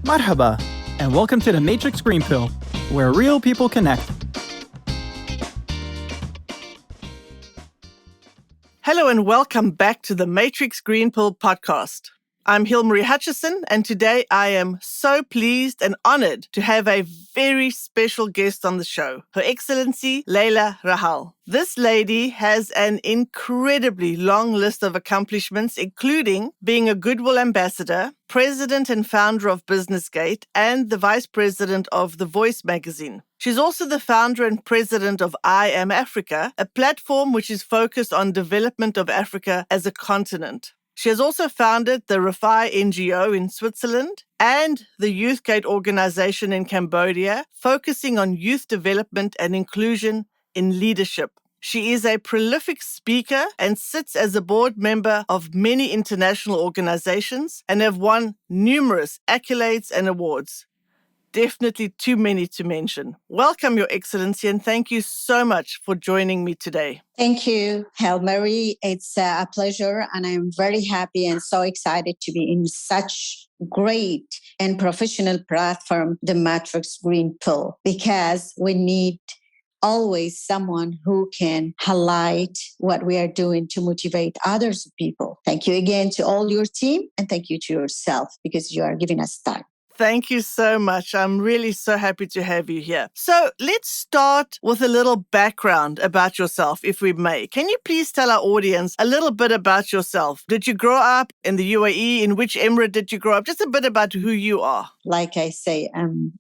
Marhaba, and welcome to the Matrix Green Pill, where real people connect. Hello and welcome back to the Matrix Green Pill podcast. I'm Hilmarie Hutchison, and today I am so pleased and honored to have a very special guest on the show, Her Excellency Laila Rahhal. This lady has an incredibly long list of accomplishments, including being a Goodwill ambassador, president and founder of BusinessGate, and the vice president of The Voice magazine. She's also the founder and president of I Am Africa, a platform which is focused on development of Africa as a continent. She has also founded the Refi NGO in Switzerland and the YouthGate organization in Cambodia, focusing on youth development and inclusion in leadership. She is a prolific speaker and sits as a board member of many international organizations and have won numerous accolades and awards. Definitely too many to mention. Welcome, Your Excellency, and thank you so much for joining me today. Thank you, Hilmarie. It's a pleasure, and I'm very happy and so excited to be in such great and professional platform, the Matrix Green Pill, because we need always someone who can highlight what we are doing to motivate others people. Thank you again to all your team, and thank you to yourself because you are giving us time. Thank you so much. I'm really so happy to have you here. So let's start with a little background about yourself, if we may. Can you please tell our audience a little bit about yourself? Did you grow up in the UAE? In which emirate did you grow up? Just a bit about who you are. Like I say,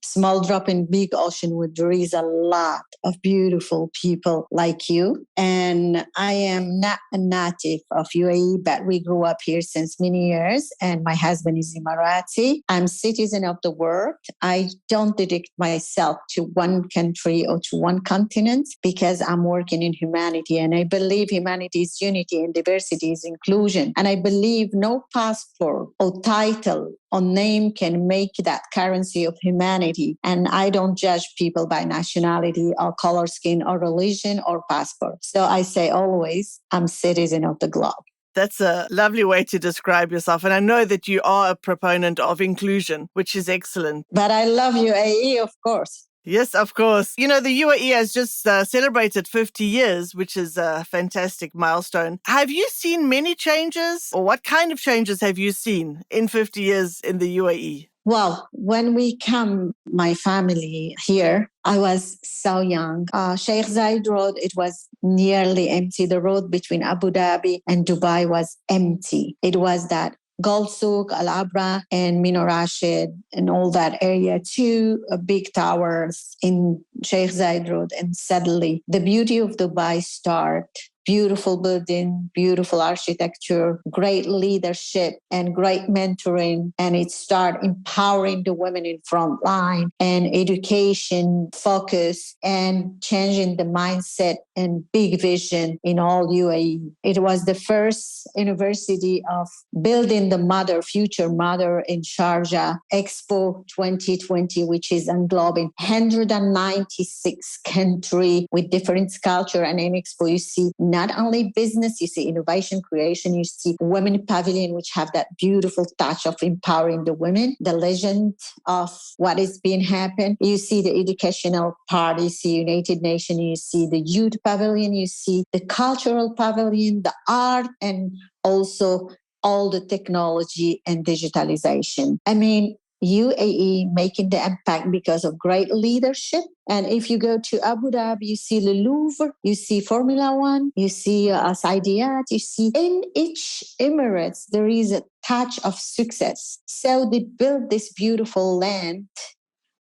small drop in big ocean where there is a lot of beautiful people like you. And I am not a native of UAE, but we grew up here since many years. And my husband is Emirati. I'm citizen of the world. I don't dedicate myself to one country or to one continent because I'm working in humanity. And I believe humanity is unity and diversity is inclusion. And I believe no passport or title or name can make that currency of humanity. And I don't judge people by nationality or color, skin or religion or passport. So I say always, I'm citizen of the globe. That's a lovely way to describe yourself. And I know that you are a proponent of inclusion, which is excellent. But I love UAE, of course. Yes, of course. You know, the UAE has just celebrated 50 years, which is a fantastic milestone. Have you seen many changes, or what kind of changes have you seen in 50 years in the UAE? Well, when we come, my family here, I was so young. Sheikh Zayed Road, it was nearly empty. The road between Abu Dhabi and Dubai was empty. It was that Gold Souk, Al Abra, and Mino Rashid, and all that area, two big towers in Sheikh Zayed Road. And suddenly, the beauty of Dubai start. Beautiful building, beautiful architecture, great leadership, and great mentoring. And it started empowering the women in front line and education focus and changing the mindset and big vision in all UAE. It was the first university of building the future mother in Sharjah Expo 2020, which is englobing 196 countries with different culture. And in Expo, you see not only business, you see innovation, creation, you see women pavilion, which have that beautiful touch of empowering the women, the legend of what is being happened. You see the educational part, you see United Nations, you see the youth pavilion, you see the cultural pavilion, the art, and also all the technology and digitalization. I mean, UAE making the impact because of great leadership. And if you go to Abu Dhabi, you see the Louvre, you see Formula One, you see Saidiyat, you see in each Emirates, there is a touch of success. So they built this beautiful land,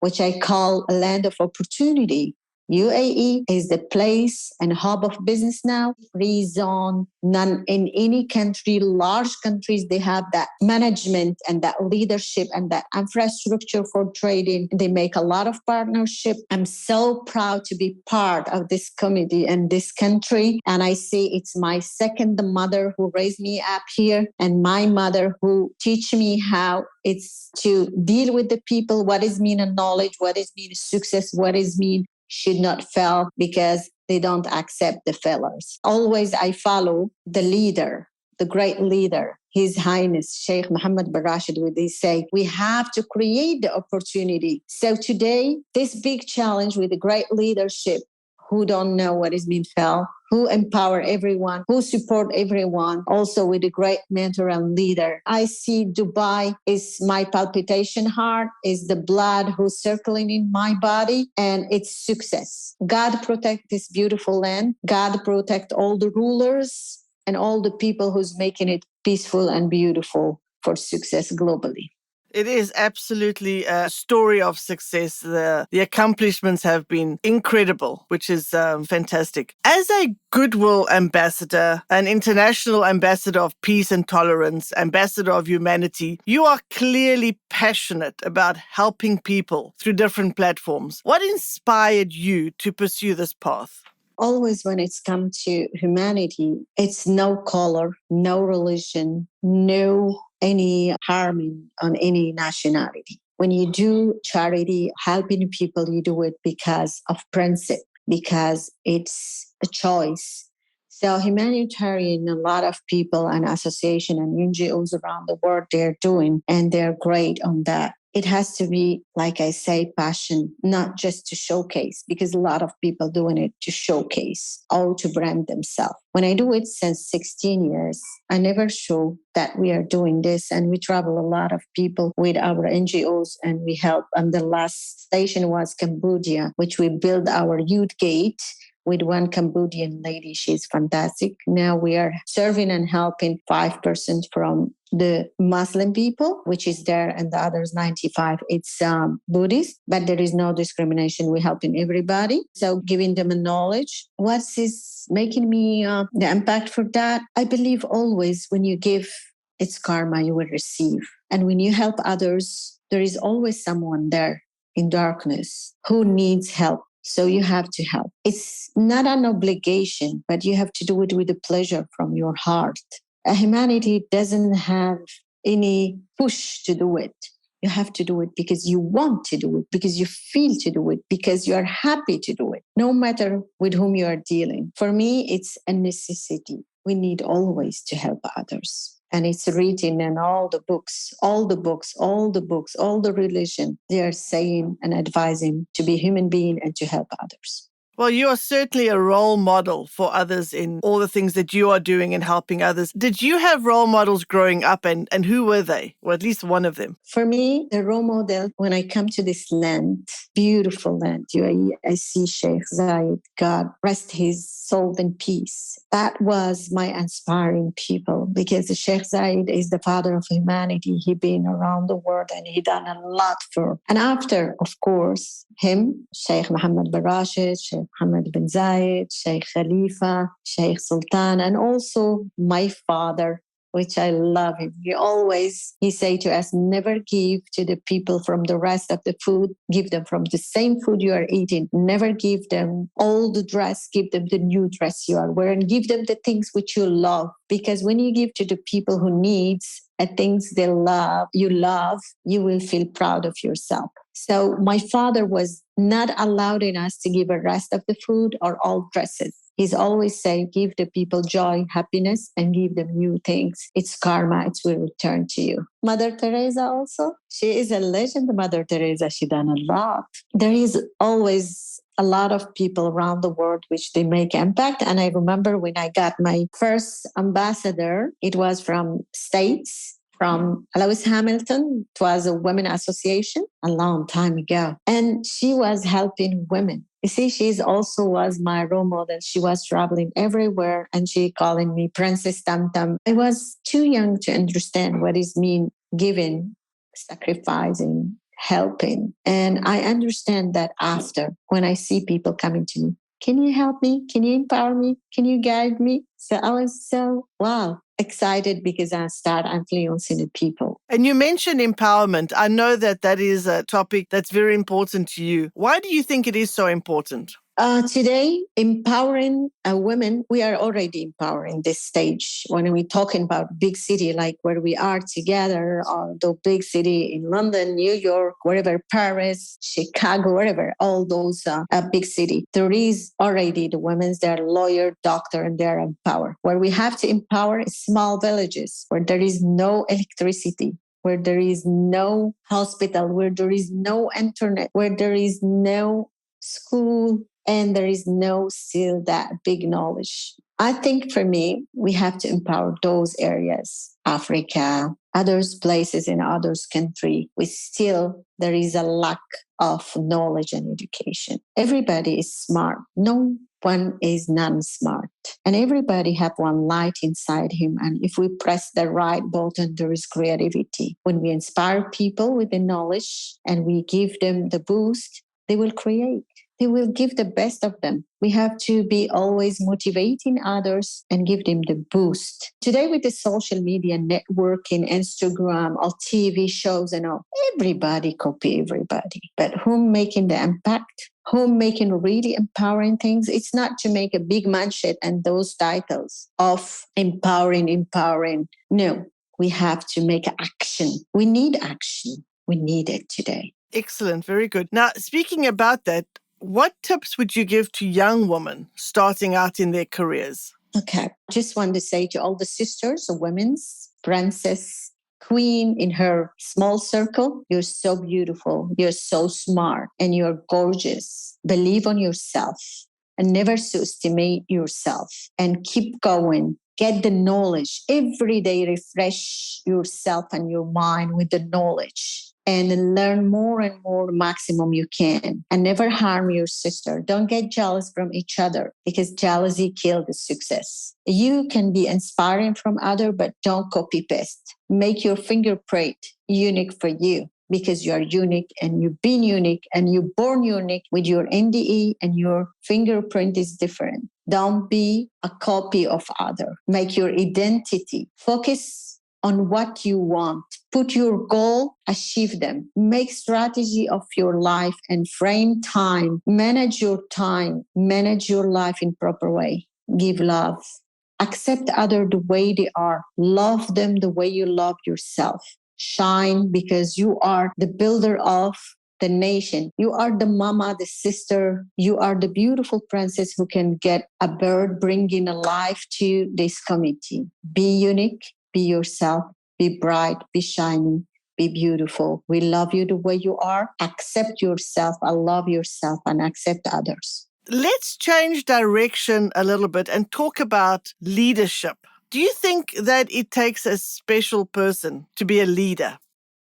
which I call a land of opportunity. UAE is the place and hub of business now. Free zone, none in any country, large countries, they have that management and that leadership and that infrastructure for trading. They make a lot of partnership. I'm so proud to be part of this committee and this country. And I say it's my second mother who raised me up here and my mother who teach me how it's to deal with the people, what is mean a knowledge, what is mean success, what is mean should not fail because they don't accept the failures. Always I follow the leader, the great leader, His Highness Sheikh Mohammed bin Rashid, would they say, we have to create the opportunity. So today, this big challenge with the great leadership, who don't know what is being felt, who empower everyone, who support everyone, also with a great mentor and leader. I see Dubai is my palpitation heart, is the blood who's circling in my body, and it's success. God protect this beautiful land. God protect all the rulers and all the people who's making it peaceful and beautiful for success globally. It is absolutely a story of success. The accomplishments have been incredible, which is fantastic. As a Goodwill ambassador, an international ambassador of peace and tolerance, ambassador of humanity, you are clearly passionate about helping people through different platforms. What inspired you to pursue this path? Always when it's come to humanity, it's no color, no religion, no any harming on any nationality. When you do charity, helping people, you do it because of principle, because it's a choice. So humanitarian, a lot of people and associations and NGOs around the world, they're doing, and they're great on that. It has to be, like I say, passion, not just to showcase, because a lot of people doing it to showcase or to brand themselves. When I do it since 16 years, I never show that we are doing this. And we travel a lot of people with our NGOs and we help. And the last station was Cambodia, which we built our youth gate with one Cambodian lady. She's fantastic. Now we are serving and helping 5% from the Muslim people, which is there, and the others 95, it's Buddhist, but there is no discrimination. We're helping everybody. So giving them a knowledge. What is making me the impact for that? I believe always when you give, it's karma you will receive. And when you help others, there is always someone there in darkness who needs help. So you have to help. It's not an obligation, but you have to do it with a pleasure from your heart. Humanity doesn't have any push to do it. You have to do it because you want to do it, because you feel to do it, because you are happy to do it, no matter with whom you are dealing. For me, it's a necessity. We need always to help others. And it's written in all the books, all the religion. They are saying and advising to be a human being and to help others. Well, you are certainly a role model for others in all the things that you are doing and helping others. Did you have role models growing up, and who were they? Or at least one of them? For me, the role model, when I come to this land, beautiful land, UAE, I see Sheikh Zayed, God rest his soul in peace. That was my inspiring people, because Sheikh Zayed is the father of humanity. He been around the world and he done a lot for. And after, of course, him, Sheikh Mohammed bin Rashid, Sheikh Mohammed bin Zayed, Sheikh Khalifa, Sheikh Sultan, and also my father, which I love him. He say to us, never give to the people from the rest of the food. Give them from the same food you are eating. Never give them old dress. Give them the new dress you are wearing. Give them the things which you love. Because when you give to the people who needs things they love, you will feel proud of yourself. So my father was not allowing us to give the rest of the food or old dresses. He's always saying, give the people joy, happiness, and give them new things. It's karma. It will return to you. Mother Teresa also, she is a legend, Mother Teresa. She done a lot. There is always a lot of people around the world which they make impact. And I remember when I got my first ambassador, it was from States, from Lewis Hamilton. It was a women association a long time ago. And she was helping women. You see, she also was my role model. She was traveling everywhere and she calling me Princess Tam Tam. I was too young to understand what it means giving, sacrificing, helping. And I understand that after, when I see people coming to me, can you help me? Can you empower me? Can you guide me? So I was so, excited because I start influencing the people. And you mentioned empowerment. I know that is a topic that's very important to you. Why do you think it is so important? Today, empowering women, we are already empowering this stage. When we're talking about big city, like where we are together, or the big city in London, New York, wherever, Paris, Chicago, wherever, all those big city, there is already the women, they're lawyer, doctor, and they're empowered. Where we have to empower is small villages where there is no electricity, where there is no hospital, where there is no internet, where there is no school, and there is no still that big knowledge. I think for me, we have to empower those areas, Africa, others places in others country. There is a lack of knowledge and education. Everybody is smart. No one is non-smart. And everybody have one light inside him. And if we press the right button, there is creativity. When we inspire people with the knowledge and we give them the boost, they will create. They will give the best of them. We have to be always motivating others and give them the boost. Today with the social media, networking, Instagram, or TV shows and all, everybody copy everybody. But who making the impact? Who making really empowering things? It's not to make a big mansion and those titles of empowering. No, we have to make action. We need action. We need it today. Excellent. Very good. Now, speaking about that, what tips would you give to young women starting out in their careers? Okay. Just want to say to all the sisters, women's, princess, queen in her small circle, you're so beautiful, you're so smart, and you're gorgeous. Believe on yourself and never underestimate yourself and keep going. Get the knowledge. Every day refresh yourself and your mind with the knowledge. And learn more and more maximum you can. And never harm your sister. Don't get jealous from each other because jealousy kills the success. You can be inspiring from others, but don't copy paste. Make your fingerprint unique for you because you are unique and you've been unique and you're born unique with your NDE and your fingerprint is different. Don't be a copy of other. Make your identity. Focus on what you want. Put your goal, achieve them. Make strategy of your life and frame time. Manage your time. Manage your life in proper way. Give love. Accept others the way they are. Love them the way you love yourself. Shine because you are the builder of the nation. You are the mama, the sister. You are the beautiful princess who can get a bird bringing a life to this community. Be unique. Be yourself, be bright, be shining, be beautiful. We love you the way you are. Accept yourself, love yourself, and accept others. Let's change direction a little bit and talk about leadership. Do you think that it takes a special person to be a leader?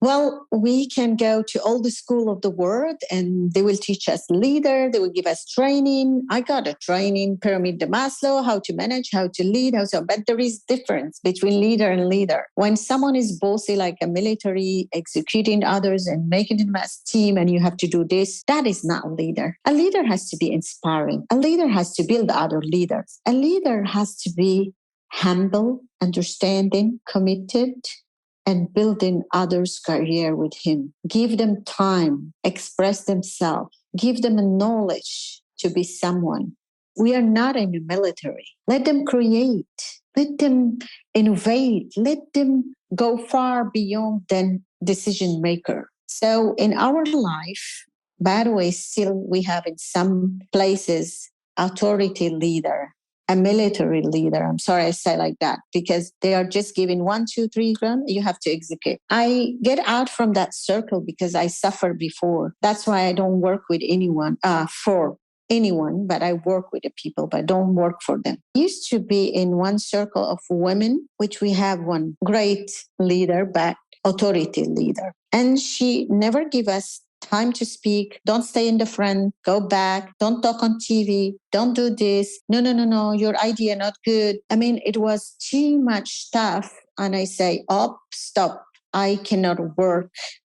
Well, we can go to all the school of the world and they will teach us leader. They will give us training. I got a training, pyramid de Maslow, how to manage, how to lead, but there is difference between leader and leader. When someone is bossy like a military, executing others and making them as team and you have to do this, that is not a leader. A leader has to be inspiring. A leader has to build other leaders. A leader has to be humble, understanding, committed, and building others' career with him. Give them time, express themselves, give them a knowledge to be someone. We are not in the military. Let them create, let them innovate, let them go far beyond than decision maker. So in our life, by the way, still we have in some places authority leader, a military leader. I'm sorry I say like that because they are just giving 1, 2, 3 grand. You have to execute. I get out from that circle because I suffered before. That's why I don't work with anyone for anyone, but I work with the people, but don't work for them. I used to be in one circle of women, which we have one great leader, but authority leader. And she never give us time to speak. Don't stay in the front. Go back. Don't talk on TV. Don't do this. No. Your idea not good. I mean, it was too much stuff. And I say, oh, stop. I cannot work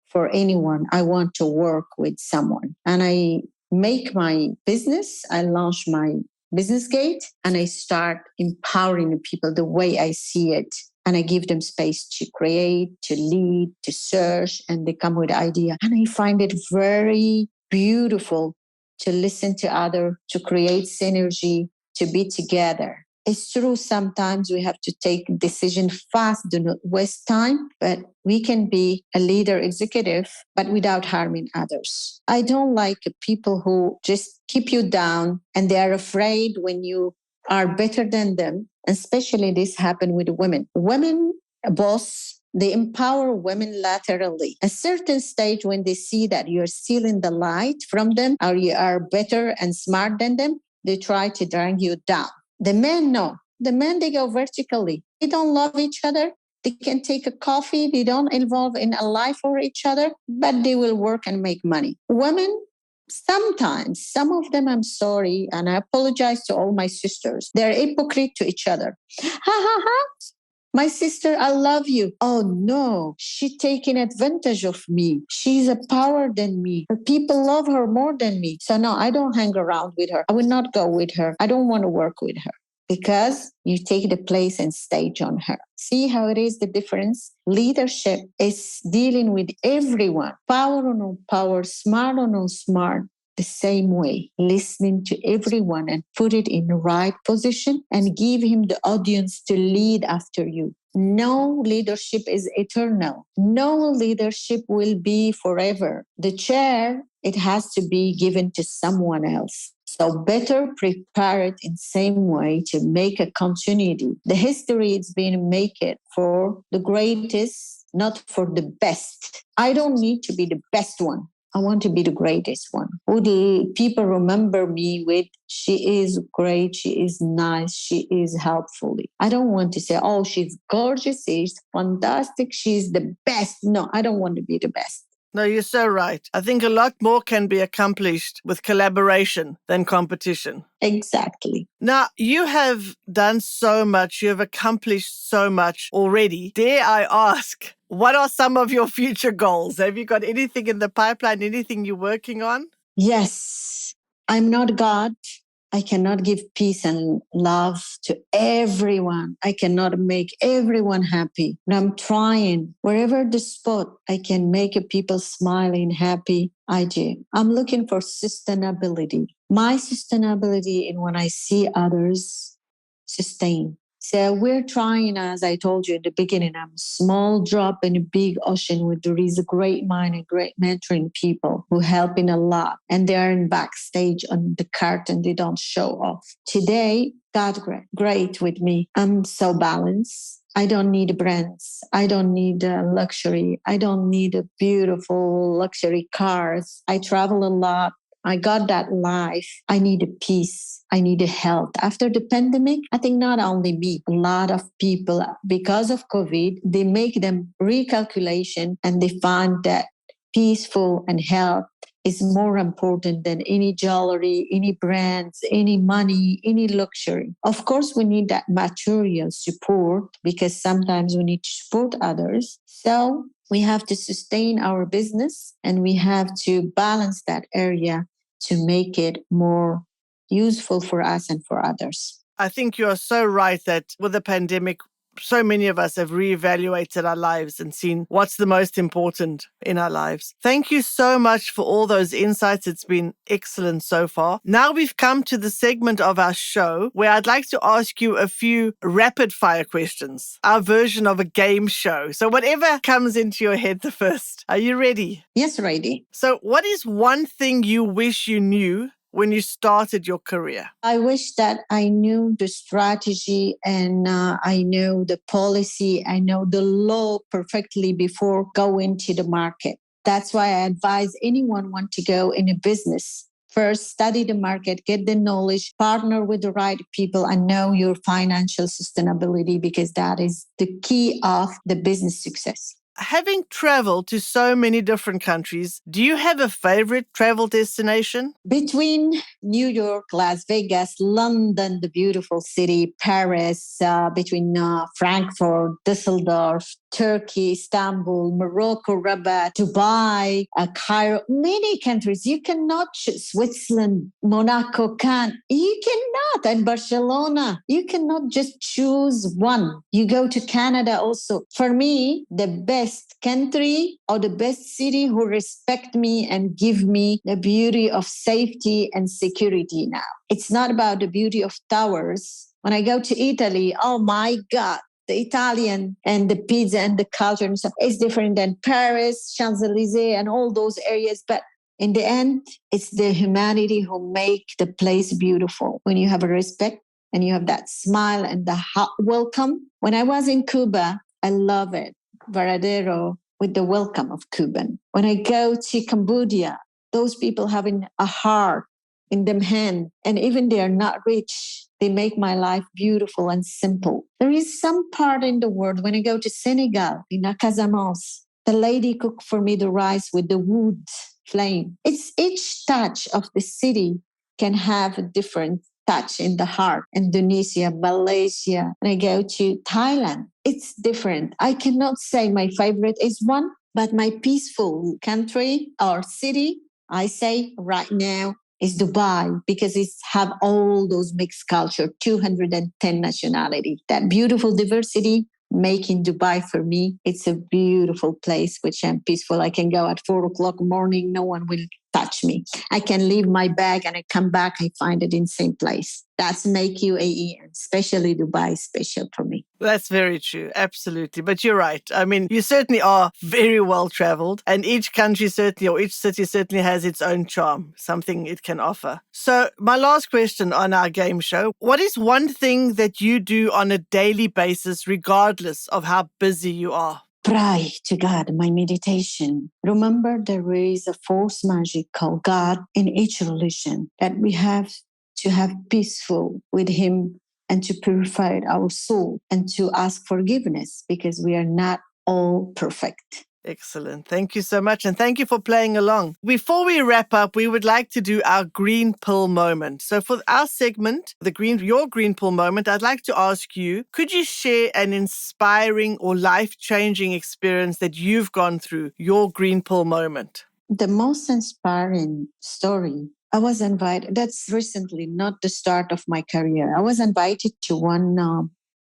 for anyone. I want to work with someone. And I make my business. I launch my business gate and I start empowering the people the way I see it. And I give them space to create, to lead, to search, and they come with idea. And I find it very beautiful to listen to others, to create synergy, to be together. It's true, sometimes we have to take decision fast, do not waste time, but we can be a leader executive, but without harming others. I don't like people who just keep you down and they are afraid when you are better than them. Especially this happened with women. Women, boss, they empower women laterally. A certain stage when they see that you're stealing the light from them or you are better and smart than them, they try to drag you down. The men, no. The men, they go vertically. They don't love each other. They can take a coffee. They don't involve in a life for each other, but they will work and make money. Women, sometimes, some of them, I'm sorry, and I apologize to all my sisters. They're hypocrite to each other. Ha ha ha. My sister, I love you. Oh no, she's taking advantage of me. She's a power than me. Her people love her more than me. So no, I don't hang around with her. I will not go with her. I don't want to work with her because you take the place and stage on her. See how it is the difference? Leadership is dealing with everyone. Power or no power, smart or no smart. The same way, listening to everyone and put it in the right position and give him the audience to lead after you. No leadership is eternal. No leadership will be forever. The chair, it has to be given to someone else. So better prepare it in same way to make a continuity. The history is being make it for the greatest, not for the best. I don't need to be the best one. I want to be the greatest one. Would people remember me with, she is great, she is nice, she is helpful. I don't want to say, oh, she's gorgeous, she's fantastic, she's the best. No, I don't want to be the best. No, you're so right. I think a lot more can be accomplished with collaboration than competition. Exactly. Now, you have done so much. You have accomplished so much already. Dare I ask, what are some of your future goals? Have you got anything in the pipeline, anything you're working on? Yes. I'm not God. I cannot give peace and love to everyone. I cannot make everyone happy. And I'm trying wherever the spot I can make people smiling, happy. I do. I'm looking for sustainability. My sustainability in when I see others sustain. So we're trying, as I told you in the beginning, I'm a small drop in a big ocean where there is a great mind and great mentoring people who helping a lot. And they are in backstage on the curtain. They don't show off. Today, God great with me. I'm so balanced. I don't need brands. I don't need luxury. I don't need a beautiful luxury cars. I travel a lot. I got that life. I need a peace. I need a health. After the pandemic, I think not only me, a lot of people, because of COVID, they make them recalculation and they find that peaceful and health is more important than any jewelry, any brands, any money, any luxury. Of course, we need that material support because sometimes we need to support others. So we have to sustain our business and we have to balance that area to make it more useful for us and for others. I think you are so right that with the pandemic, so many of us have reevaluated our lives and seen what's the most important in our lives. Thank you so much for all those insights. It's been excellent so far. Now we've come to the segment of our show where I'd like to ask you a few rapid fire questions, our version of a game show. So whatever comes into your head the first. Are you ready? Yes, ready. So what is one thing you wish you knew when you started your career? I wish that I knew the strategy and I know the policy, I know the law perfectly before going to the market. That's why I advise anyone want to go in a business. First, study the market, get the knowledge, partner with the right people, and know your financial sustainability because that is the key of the business success. Having traveled to so many different countries, do you have a favorite travel destination? Between New York, Las Vegas, London, the beautiful city, Paris, between Frankfurt, Düsseldorf, Turkey, Istanbul, Morocco, Rabat, Dubai, Cairo, many countries. You cannot choose Switzerland, Monaco, Cannes. You cannot. And Barcelona, you cannot just choose one. You go to Canada also. For me, the best country or the best city who respect me and give me the beauty of safety and security now. It's not about the beauty of towers. When I go to Italy, oh my God, the Italian and the pizza and the culture and stuff is different than Paris, Champs-Élysées and all those areas. But in the end, it's the humanity who make the place beautiful. When you have a respect and you have that smile and the welcome. When I was in Cuba, I love it. Varadero with the welcome of Cuban. When I go to Cambodia, those people having a heart in them hand, and even they are not rich, they make my life beautiful and simple. There is some part in the world, when I go to Senegal, in Casamance, the lady cooked for me the rice with the wood flame. It's each touch of the city can have a different touch in the heart. Indonesia, Malaysia, and I go to Thailand. It's different. I cannot say my favorite is one, but my peaceful country or city, I say right now, is Dubai, because it's have all those mixed culture, 210 nationality. That beautiful diversity making Dubai for me, it's a beautiful place, which I'm peaceful. I can go at 4:00 morning, no one will touch me. I can leave my bag and I come back, I find it in the same place. That's make UAE, and especially Dubai, special for me. That's very true. Absolutely. But you're right. I mean, you certainly are very well traveled, and each country certainly, or each city certainly has its own charm, something it can offer. So my last question on our game show, what is one thing that you do on a daily basis, regardless of how busy you are? Pray to God, my meditation. Remember, there is a force magic called God in each religion, that we have to have peaceful with Him and to purify our soul and to ask forgiveness, because we are not all perfect. Excellent. Thank you so much. And thank you for playing along. Before we wrap up, we would like to do our green pill moment. So for our segment, your green pill moment, I'd like to ask you, could you share an inspiring or life-changing experience that you've gone through, your green pill moment? The most inspiring story, I was invited, that's recently, not the start of my career. I was invited to one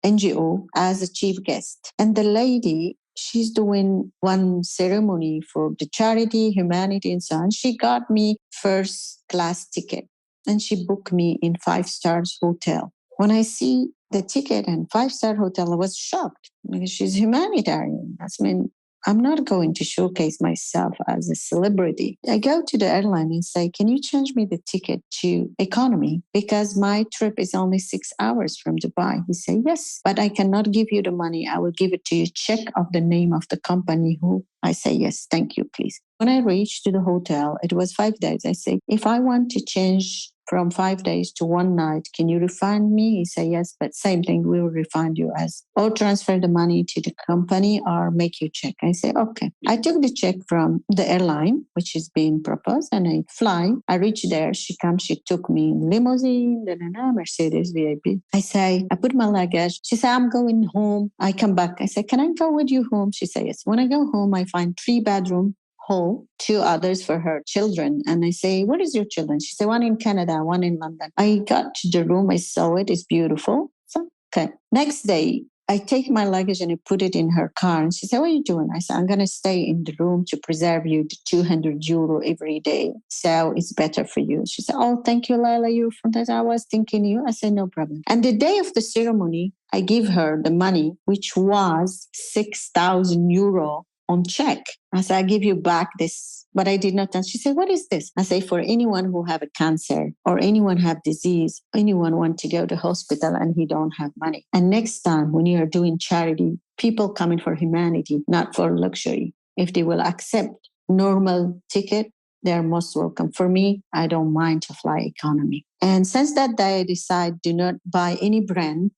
NGO as a chief guest. And the lady, she's doing one ceremony for the charity, humanity, and so on. She got me first class ticket and she booked me in 5-star hotel. When I see the ticket and 5-star hotel, I was shocked because she's humanitarian. I mean, I'm not going to showcase myself as a celebrity. I go to the airline and say, can you change me the ticket to economy? Because my trip is only 6 hours from Dubai. He said, yes, but I cannot give you the money. I will give it to you. Check of the name of the company who. I say, yes, thank you, please. When I reached to the hotel, it was 5 days. I say, if I want to change from 5 days to one night, can you refund me? He said, yes, but same thing, we will refund you as or transfer the money to the company or make you check. I say, okay. I took the check from the airline, which is being proposed, and I fly. I reach there. She comes, she took me in limousine, Mercedes VIP. I say, I put my luggage. She said, I'm going home. I come back. I say, can I go with you home? She said, yes. When I go home, I find 3-bedroom hall, 2 others for her children. And I say, what is your children? She said, one in Canada, one in London. I got to the room. I saw it. It's beautiful. So, okay. Next day, I take my luggage and I put it in her car. And she said, what are you doing? I said, I'm going to stay in the room to preserve you the 200 euro every day. So it's better for you. She said, oh, thank you, Laila. You're fantastic. I was thinking you. I said, no problem. And the day of the ceremony, I give her the money, which was 6,000 euro on check. I said, I give you back this, but I did not touch. She said, what is this? I say, for anyone who have a cancer or anyone have disease, anyone want to go to hospital and he don't have money. And next time when you are doing charity, people coming for humanity, not for luxury. If they will accept normal ticket, they're most welcome. For me, I don't mind to fly economy. And since that day, I decide do not buy any brand.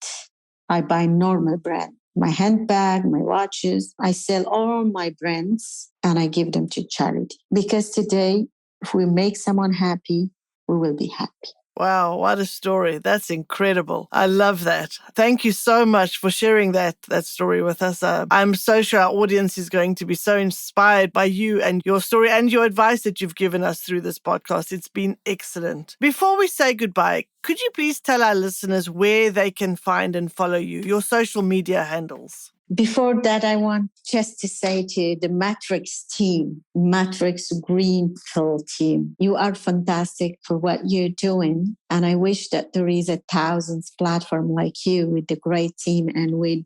I buy normal brand. My handbag, my watches. I sell all my brands and I give them to charity. Because today, if we make someone happy, we will be happy. Wow, what a story. That's incredible. I love that. Thank you so much for sharing that story with us. I'm so sure our audience is going to be so inspired by you and your story and your advice that you've given us through this podcast. It's been excellent. Before we say goodbye, could you please tell our listeners where they can find and follow you, your social media handles? Before that, I want just to say to the Matrix team, Matrix Green Pill team, you are fantastic for what you're doing. And I wish that there is 1,000 platform like you with the great team and with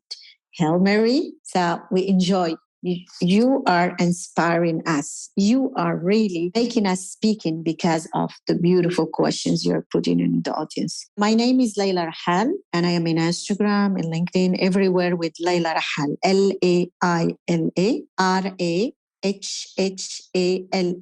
Hail Mary. So we enjoy. You are inspiring us. You are really making us speaking because of the beautiful questions you're putting in the audience. My name is Laila Rahhal, and I am in Instagram and LinkedIn, everywhere with Laila Rahhal, LAILA.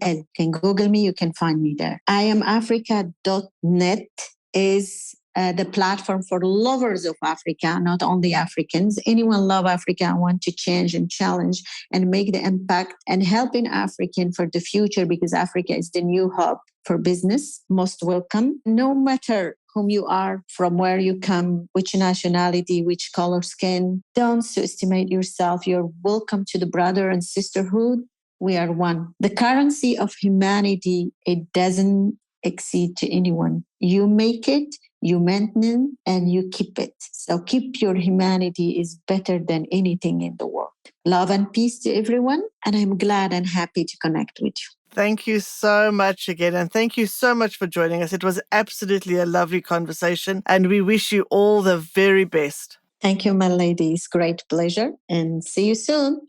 You can Google me, you can find me there. IamAfrica.net is the platform for lovers of Africa, not only Africans. Anyone love Africa and want to change and challenge and make the impact and helping African for the future, because Africa is the new hub for business. Most welcome. No matter whom you are, from where you come, which nationality, which color skin, don't underestimate yourself. You're welcome to the brother and sisterhood. We are one. The currency of humanity, it doesn't exceed to anyone. You make it, you maintain, and you keep it. So keep your humanity is better than anything in the world. Love and peace to everyone. And I'm glad and happy to connect with you. Thank you so much again. And thank you so much for joining us. It was absolutely a lovely conversation. And we wish you all the very best. Thank you, my ladies. Great pleasure. And see you soon.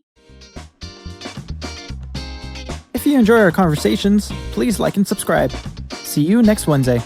If you enjoy our conversations, please like and subscribe. See you next Wednesday.